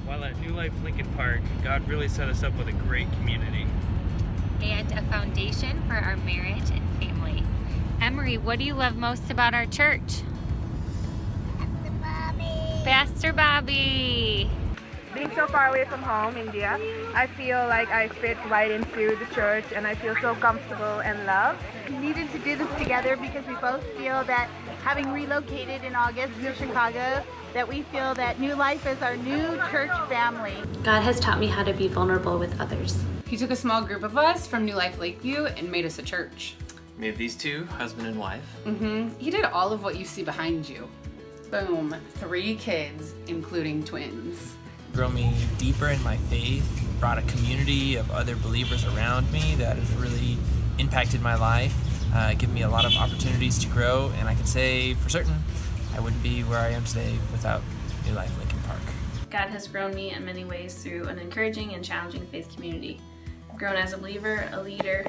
While at New Life Lincoln Park, God really set us up with a great community. And a foundation for our marriage and family. Emery, what do you love most about our church? Pastor Bobby. Pastor Bobby. Being so far away from home, India, I feel like I fit right into the church and I feel so comfortable and loved. We needed to do this together because we both feel that having relocated in August to Chicago, that we feel that New Life is our new church family. God has taught me how to be vulnerable with others. He took a small group of us from New Life Lakeview and made us a church. Made these two, husband and wife. He did all of what you see behind you. Boom, 3 kids, including twins. Grow me deeper in my faith, brought a community of other believers around me that has really impacted my life, given me a lot of opportunities to grow, and I can say for certain I wouldn't be where I am today without New Life Lincoln Park. God has grown me in many ways through an encouraging and challenging faith community. I've grown as a believer, a leader,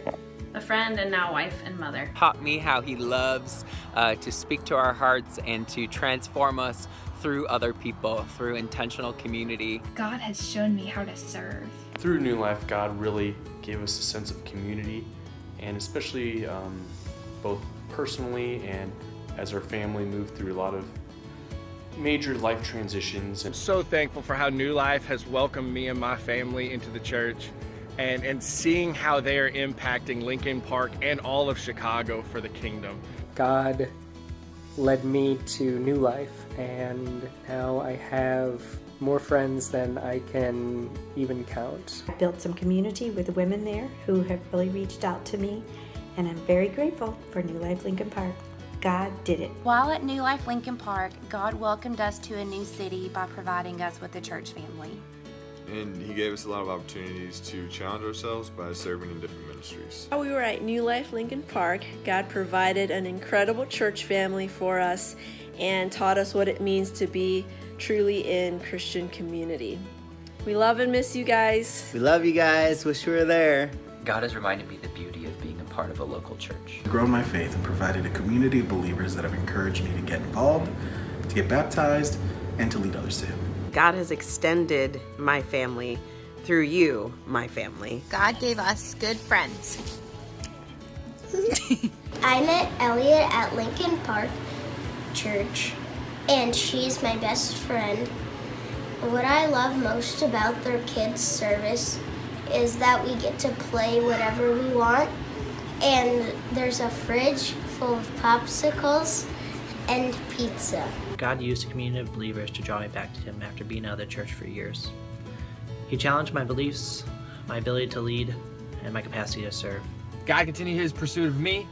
a friend, and now wife and mother. Taught me how he loves to speak to our hearts and to transform us through other people, through intentional community. God has shown me how to serve. Through New Life, God really gave us a sense of community, and especially both personally and as our family moved through a lot of major life transitions. I'm so thankful for how New Life has welcomed me and my family into the church and seeing how they are impacting Lincoln Park and all of Chicago for the kingdom. God led me to New Life, and now I have more friends than I can even count. I built some community with the women there who have really reached out to me, and I'm very grateful for New Life Lincoln Park. God did it. While at New Life Lincoln Park, God welcomed us to a new city by providing us with a church family. And he gave us a lot of opportunities to challenge ourselves by serving in different ministries. While we were at New Life Lincoln Park, God provided an incredible church family for us and taught us what it means to be truly in Christian community. We love and miss you guys. We love you guys. Wish we were there. God has reminded me the beauty of being a part of a local church. Grown my faith and provided a community of believers that have encouraged me to get involved, to get baptized, and to lead others to Him. God has extended my family through you, my family. God gave us good friends. I met Elliot at Lincoln Park Church, and she's my best friend. What I love most about their kids' service is that we get to play whatever we want, and there's a fridge full of popsicles and pizza. God used a community of believers to draw me back to Him after being out of the church for years. He challenged my beliefs, my ability to lead, and my capacity to serve. God continued His pursuit of me,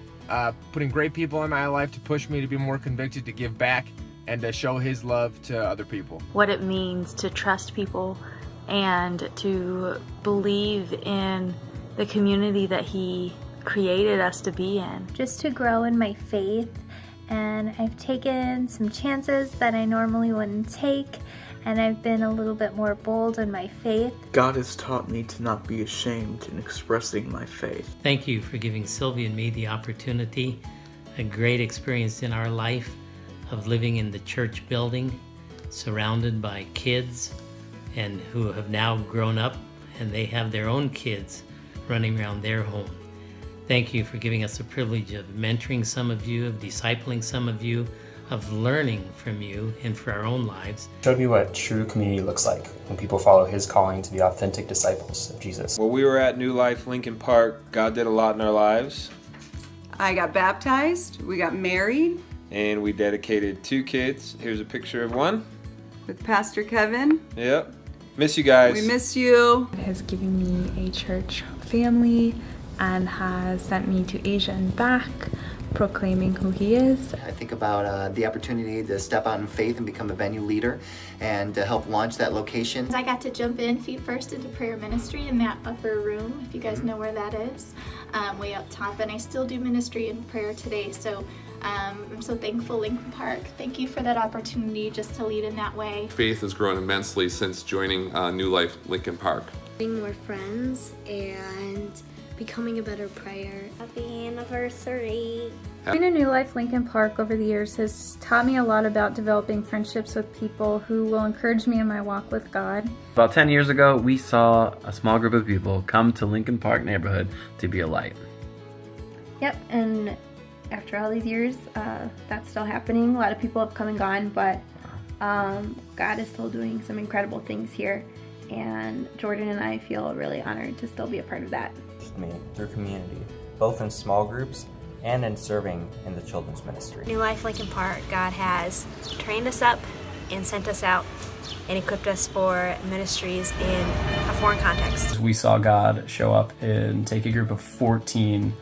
putting great people in my life to push me to be more convicted, to give back, and to show His love to other people. What it means to trust people and to believe in the community that He created us to be in. Just to grow in my faith, and I've taken some chances that I normally wouldn't take, and I've been a little bit more bold in my faith. God has taught me to not be ashamed in expressing my faith. Thank you for giving Sylvia and me the opportunity, a great experience in our life of living in the church building, surrounded by kids and who have now grown up and they have their own kids running around their home. Thank you for giving us the privilege of mentoring some of you, of discipling some of you, of learning from you and for our own lives. Showed me what true community looks like when people follow His calling to be authentic disciples of Jesus. While we were at New Life Lincoln Park, God did a lot in our lives. I got baptized, we got married. And we dedicated 2 kids. Here's a picture of one. With Pastor Kevin. Yep. Miss you guys. We miss you. God has given me a church family and has sent me to Asia and back, proclaiming who He is. I think about the opportunity to step out in faith and become a venue leader and to help launch that location. I got to jump in feet first into prayer ministry in that upper room, if you guys know where that is, way up top, and I still do ministry in prayer today, so I'm so thankful, Lincoln Park. Thank you for that opportunity just to lead in that way. Faith has grown immensely since joining New Life Lincoln Park. Having more friends and becoming a better prayer. Happy anniversary. Being a New Life Lincoln Park over the years has taught me a lot about developing friendships with people who will encourage me in my walk with God. About 10 years ago, we saw a small group of people come to Lincoln Park neighborhood to be a light. Yep, and after all these years, that's still happening. A lot of people have come and gone, but God is still doing some incredible things here, and Jordan and I feel really honored to still be a part of that. Me through community, both in small groups and in serving in the children's ministry. New Life Lincoln Park, God has trained us up and sent us out and equipped us for ministries in a foreign context. We saw God show up and take a group of 14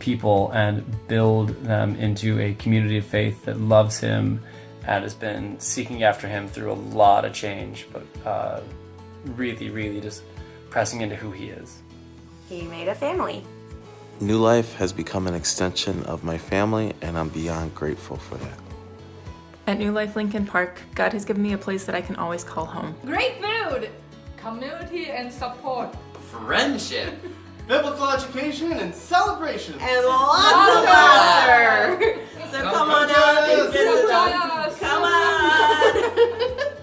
people and build them into a community of faith that loves Him and has been seeking after Him through a lot of change, but really just pressing into who He is. He made a family. New Life has become an extension of my family, and I'm beyond grateful for that. At New Life Lincoln Park, God has given me a place that I can always call home. Great food, community and support, friendship, biblical education and celebration, and lots of laughter. So come on out and visit us. Come on.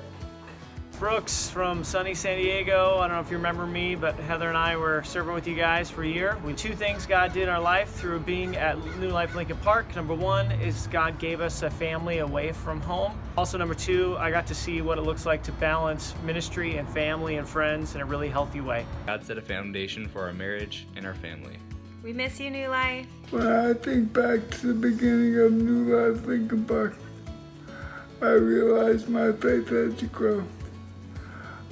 Brooks from sunny San Diego. I don't know if you remember me, but Heather and I were serving with you guys for a year. Two things God did in our life through being at New Life Lincoln Park. Number one is God gave us a family away from home. Also, number two, I got to see what it looks like to balance ministry and family and friends in a really healthy way. God set a foundation for our marriage and our family. We miss you, New Life. When I think back to the beginning of New Life Lincoln Park, I realized my faith had to grow.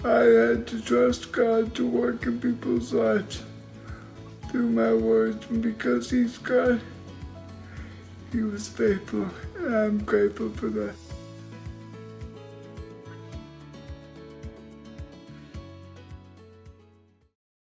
I had to trust God to work in people's lives through my words, and because He's God, He was faithful, and I'm grateful for that.